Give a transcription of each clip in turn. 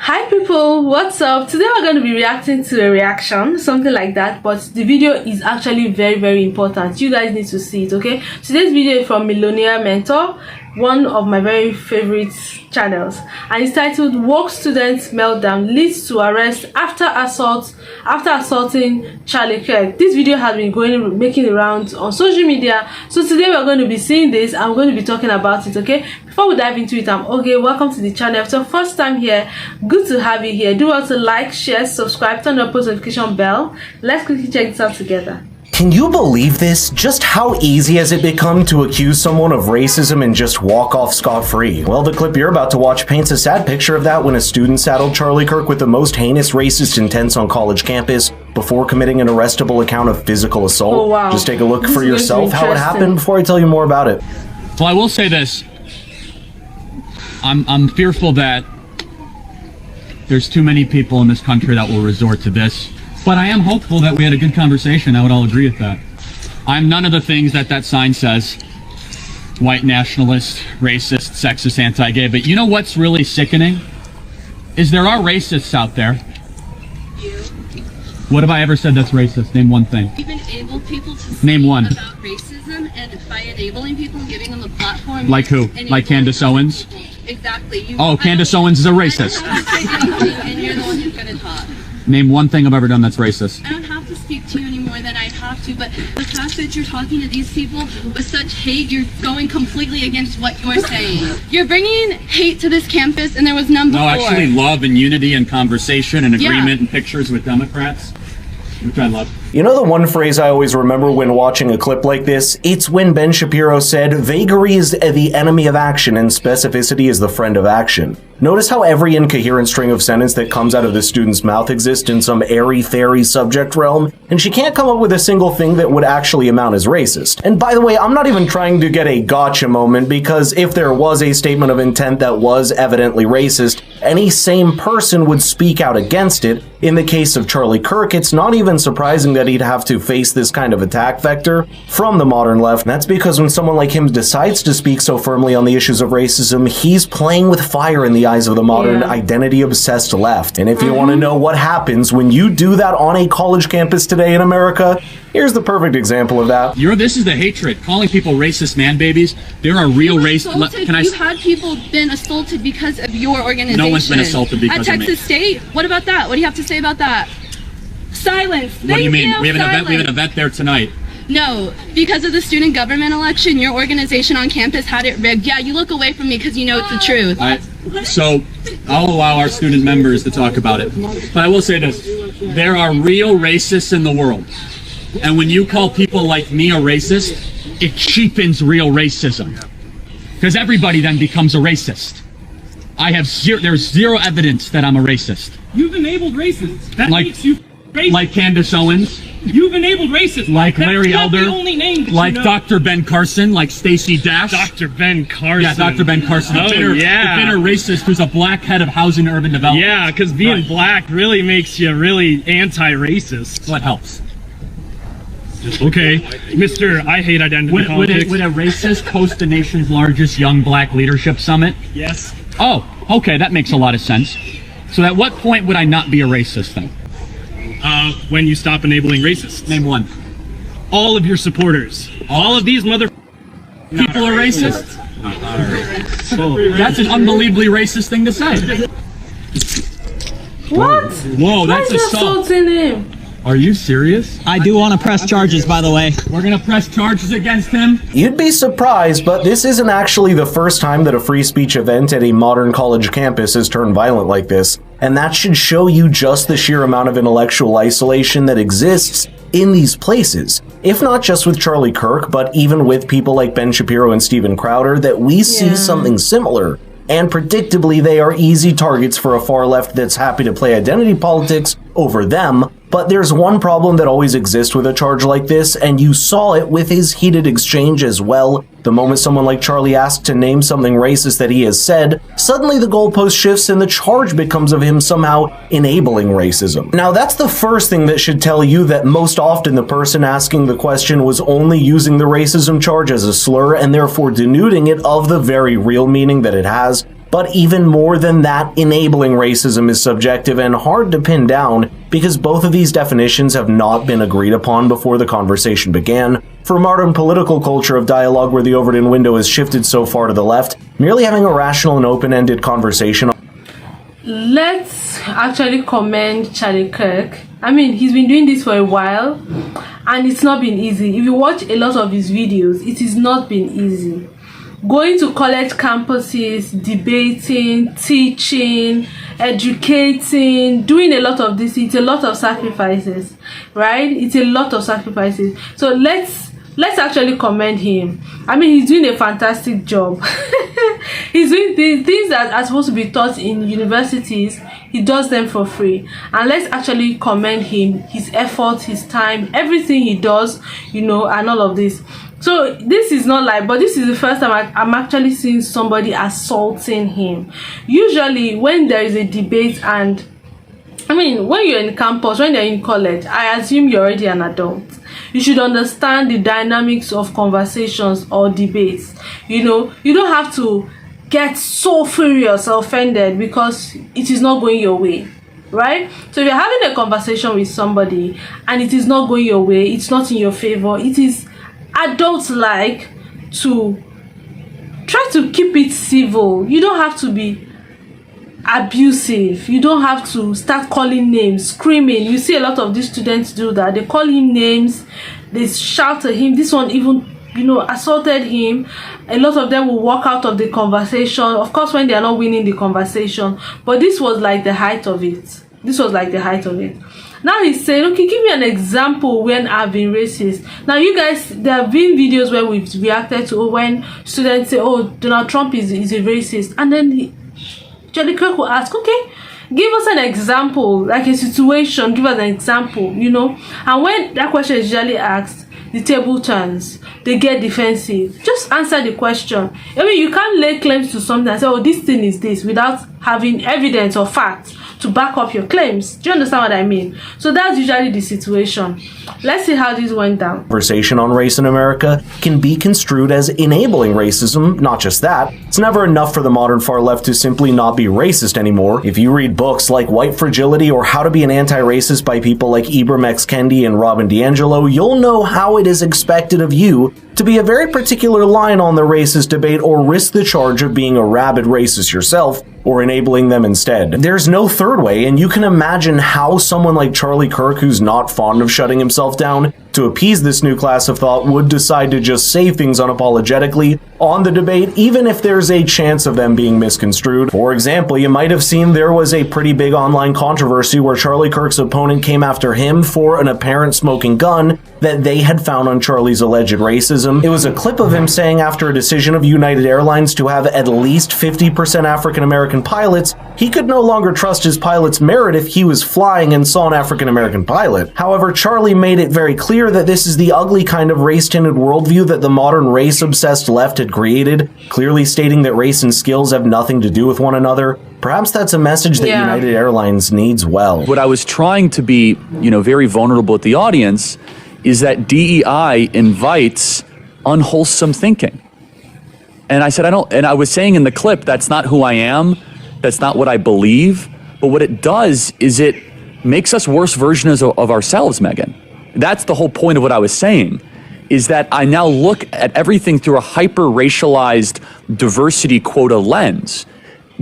Hi people, what's up? Today we're going to be reacting to a reaction, something like that, but the video is actually very important. You guys need to see it, okay? Today's video is from Millionaire Mentor, one of my very favorite channels, and it's titled "Work Students Meltdown Leads to Arrest After Assaulting Charlie Kirk." This video has been making the rounds on social media, so today we're going to be seeing this and we're going to be talking about it, okay? Before we dive into it, I'm okay. Welcome to the channel. If it's your first time here, good to have you here. Do also like, share, subscribe, turn on the post notification bell. Let's quickly check this out together. Can you believe this? Just how easy has it become to accuse someone of racism and just walk off scot-free? Well, the clip you're about to watch paints a sad picture of that when a student saddled Charlie Kirk with the most heinous racist intents on college campus before committing an arrestable account of physical assault. Oh, wow. Just take a look for yourself how it happened before I tell you more about it. Well, I will say this. I'm fearful that there's too many people in this country that will resort to this. But I am hopeful that we had a good conversation. I would all agree with that. I'm none of the things that sign says. White nationalist, racist, sexist, anti-gay. But you know what's really sickening? Is there are racists out there. What have I ever said that's racist? Name one thing. You've enabled people to Name one. About racism, and by enabling people and giving them a platform. Like who? Like Candace Owens? People. Exactly. Candace Owens is a racist. I don't have to say anything, and you're the one who's going to talk. Name one thing I've ever done that's racist. I don't have to speak to you any more than I have to, but the fact that you're talking to these people with such hate, you're going completely against what you're saying. You're bringing hate to this campus, and there was none before. No, actually love and unity and conversation and agreement and pictures with Democrats, which I love. You know the one phrase I always remember when watching a clip like this? It's when Ben Shapiro said, "Vagary is the enemy of action and specificity is the friend of action." Notice how every incoherent string of sentence that comes out of the student's mouth exists in some airy-fairy subject realm, and she can't come up with a single thing that would actually amount as racist. And by the way, I'm not even trying to get a gotcha moment, because if there was a statement of intent that was evidently racist, any sane person would speak out against it. In the case of Charlie Kirk, it's not even surprising that he'd have to face this kind of attack vector from the modern left. And that's because when someone like him decides to speak so firmly on the issues of racism, he's playing with fire in the eyes of the modern identity-obsessed left. And if you want to know what happens when you do that on a college campus today in America, here's the perfect example of that. This is the hatred. Calling people racist man babies. There are real racists. You've had people been assaulted because of your organization. No one's been assaulted because of me. At Texas State? What about that? What do you have to say about that? Silence. What do you mean? We have an event there tonight. No, because of the student government election, your organization on campus had it rigged. Yeah, you look away from me because you know it's the truth. So I'll allow our student members to talk about it. But I will say this. There are real racists in the world. And when you call people like me a racist, it cheapens real racism. Because everybody then becomes a racist. There's zero evidence that I'm a racist. You've enabled racists. That makes you racist. Like Candace Owens. You've enabled racists. Like Larry Elder. That's the only name that like you know. Dr. Ben Carson. Like Stacey Dash. Dr. Ben Carson. Yeah, Dr. Ben Carson. Oh, the bitter racist who's a black head of housing and urban development. Yeah, because being black really makes you really anti-racist. What helps? Okay, Mr. I hate identity politics. Would a racist host the nation's largest young black leadership summit? Yes. Oh, okay, that makes a lot of sense. So at what point would I not be a racist then? When you stop enabling racists. Name one. All of your supporters. All of these people are racist? That's an unbelievably racist thing to say. What? Whoa, that's assault. Him? Are you serious? I do want to press charges, by the way. We're gonna press charges against him? You'd be surprised, but this isn't actually the first time that a free speech event at a modern college campus has turned violent like this. And that should show you just the sheer amount of intellectual isolation that exists in these places. If not just with Charlie Kirk, but even with people like Ben Shapiro and Steven Crowder, that we see something similar. And predictably, they are easy targets for a far left that's happy to play identity politics over them. But there's one problem that always exists with a charge like this, and you saw it with his heated exchange as well. The moment someone like Charlie asks to name something racist that he has said, suddenly the goalpost shifts and the charge becomes of him somehow enabling racism. Now that's the first thing that should tell you that most often the person asking the question was only using the racism charge as a slur and therefore denuding it of the very real meaning that it has. But even more than that, enabling racism is subjective and hard to pin down because both of these definitions have not been agreed upon before the conversation began. For modern political culture of dialogue where the Overton window has shifted so far to the left, merely having a rational and open-ended conversation. Let's actually commend Charlie Kirk. I mean, he's been doing this for a while and it's not been easy. If you watch a lot of his videos, it has not been easy. Going to college campuses, debating, teaching, educating, doing a lot of this, it's a lot of sacrifices, right? It's a lot of sacrifices. So let's actually commend him. I mean, he's doing a fantastic job. He's doing the things that are supposed to be taught in universities. He does them for free. And let's actually commend him, his effort, his time, everything he does, you know, and all of this. So this is not like, but this is the first time I'm actually seeing somebody assaulting him. Usually when there is a debate, and I mean, when you're in campus, when you're in college, I assume you're already an adult. You should understand the dynamics of conversations or debates. You know, you don't have to get so furious or offended because it is not going your way, right? So if you're having a conversation with somebody and it is not going your way, it's not in your favor, it is adults like to try to keep it civil. You don't have to be abusive. You don't have to start calling names, screaming. You see a lot of these students do that. They call him names, they shout at him. This one even, you know, assaulted him. A lot of them will walk out of the conversation, of course, when they are not winning the conversation. But this was like the height of it. This was like the height of it. Now he's saying, okay, give me an example when I've been racist. Now you guys, there have been videos where we've reacted to when students say, oh, Donald Trump is a racist. And then Charlie Kirk will ask, okay, give us an example, like a situation, give us an example, you know. And when that question is usually asked, the table turns, they get defensive. Just answer the question. I mean, you can't lay claims to something and say, oh, this thing is this, without having evidence or facts to back up your claims. Do you understand what I mean? So that's usually the situation. Let's see how this went down. Conversation on race in America can be construed as enabling racism. Not just that, it's never enough for the modern far left to simply not be racist anymore. If you read books like White Fragility or How to Be an Anti-Racist by people like Ibram X. Kendi and Robin DiAngelo, you'll know how it is expected of you to be a very particular line on the racist debate or risk the charge of being a rabid racist yourself or enabling them instead. There's no third way, and you can imagine how someone like Charlie Kirk, who's not fond of shutting himself down, to appease this new class of thought would decide to just say things unapologetically on the debate, even if there's a chance of them being misconstrued. For example, you might have seen there was a pretty big online controversy where Charlie Kirk's opponent came after him for an apparent smoking gun that they had found on Charlie's alleged racism. It was a clip of him saying after a decision of United Airlines to have at least 50% African-American pilots, he could no longer trust his pilot's merit if he was flying and saw an African-American pilot. However, Charlie made it very clear that this is the ugly kind of race-tinted worldview that the modern race-obsessed left had created, clearly stating that race and skills have nothing to do with one another. Perhaps that's a message that United Airlines needs well. What I was trying to be, very vulnerable with the audience is that DEI invites unwholesome thinking. And I said, and I was saying in the clip, that's not who I am, that's not what I believe, but what it does is it makes us worse versions of ourselves, Megan. That's the whole point of what I was saying, is that I now look at everything through a hyper-racialized diversity quota lens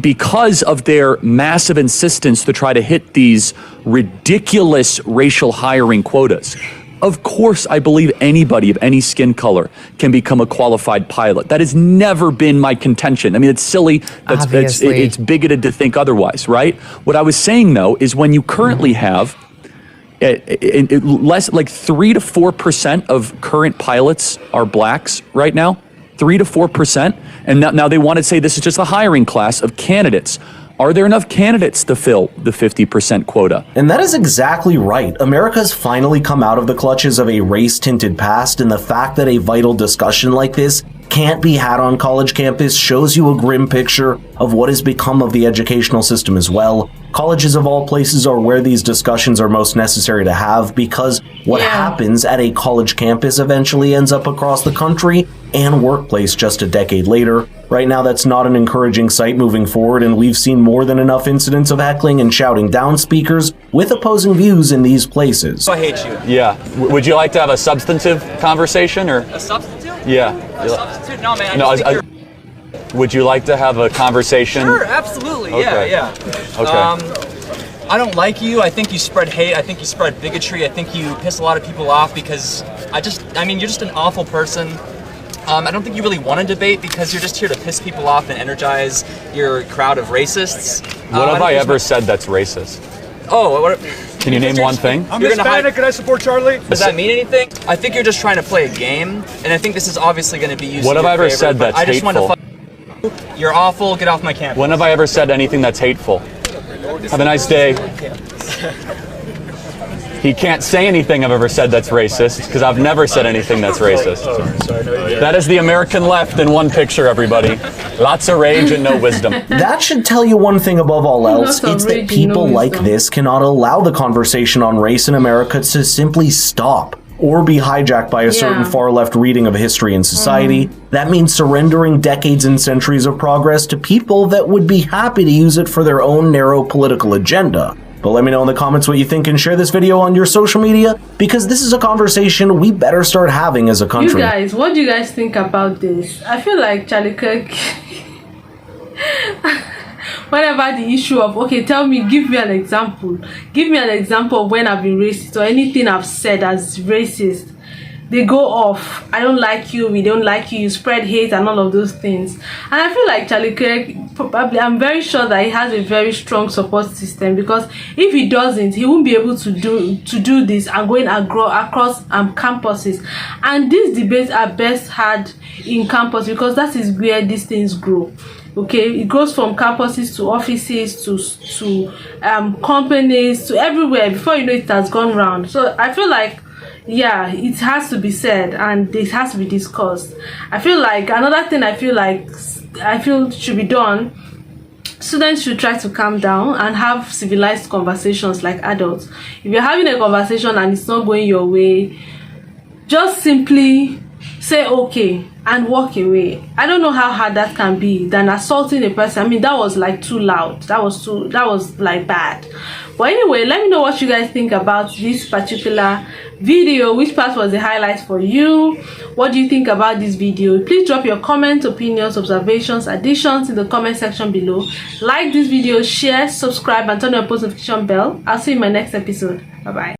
because of their massive insistence to try to hit these ridiculous racial hiring quotas. Of course, I believe anybody of any skin color can become a qualified pilot. That has never been my contention. I mean, it's silly. It's bigoted to think otherwise, right? What I was saying, though, is when you currently have less like 3 to 4% of current pilots are blacks right now, 3 to 4%. And now they want to say this is just a hiring class of candidates. Are there enough candidates to fill the 50% quota? And that is exactly right. America's finally come out of the clutches of a race-tinted past, and the fact that a vital discussion like this can't be had on college campus shows you a grim picture of what has become of the educational system as well. Colleges of all places are where these discussions are most necessary to have, because what happens at a college campus eventually ends up across the country and workplace just a decade later. Right now, that's not an encouraging sight moving forward, and we've seen more than enough incidents of heckling and shouting down speakers with opposing views in these places. I hate you. Yeah. Would you like to have a substantive conversation, or? A substitute? Yeah. A substitute? No, man. Would you like to have a conversation? Sure, absolutely. Okay. Yeah. Okay. I don't like you. I think you spread hate. I think you spread bigotry. I think you piss a lot of people off because you're just an awful person. I don't think you really want to debate because you're just here to piss people off and energize your crowd of racists. What have I ever said that's racist? Oh, what? Can you name one thing? I'm Hispanic, and I support Charlie. Does that mean anything? I think you're just trying to play a game, and I think this is obviously going to be used. What have I ever said that's I just hateful? want to You're awful. Get off my campus. When have I ever said anything that's hateful? Have a nice day. He can't say anything I've ever said that's racist, because I've never said anything that's racist. That is the American left in one picture, everybody. Lots of rage and no wisdom. That should tell you one thing above all else. It's that people like this cannot allow the conversation on race in America to simply stop or be hijacked by a certain far-left reading of history and society. That means surrendering decades and centuries of progress to people that would be happy to use it for their own narrow political agenda. But let me know in the comments what you think and share this video on your social media, because this is a conversation we better start having as a country. You guys, what do you guys think about this? I feel like Charlie Kirk, whenever the issue of, okay, tell me, give me an example of when I've been racist or anything I've said as racist, they go off. I don't like you, we don't like you, you spread hate and all of those things. And I feel like Charlie Kirk, probably, I'm very sure that he has a very strong support system, because if he doesn't, he won't be able to do this and going across campuses. And these debates are best had in campus, because that is where these things grow. Okay, it goes from campuses to offices to companies to everywhere. Before you know it has gone round. So I feel like, yeah, it has to be said and this has to be discussed. I feel like another thing I feel should be done, students should try to calm down and have civilized conversations like adults. If you're having a conversation and it's not going your way, just simply say okay and walk away. I don't know how hard that can be than assaulting a person. I mean, that was like too loud. That was like bad. But anyway, let me know what you guys think about this particular video. Which part was the highlight for you? What do you think about this video? Please drop your comments, opinions, observations, additions in the comment section below. Like this video, share, subscribe, and turn on your post notification bell. I'll see you in my next episode. Bye bye.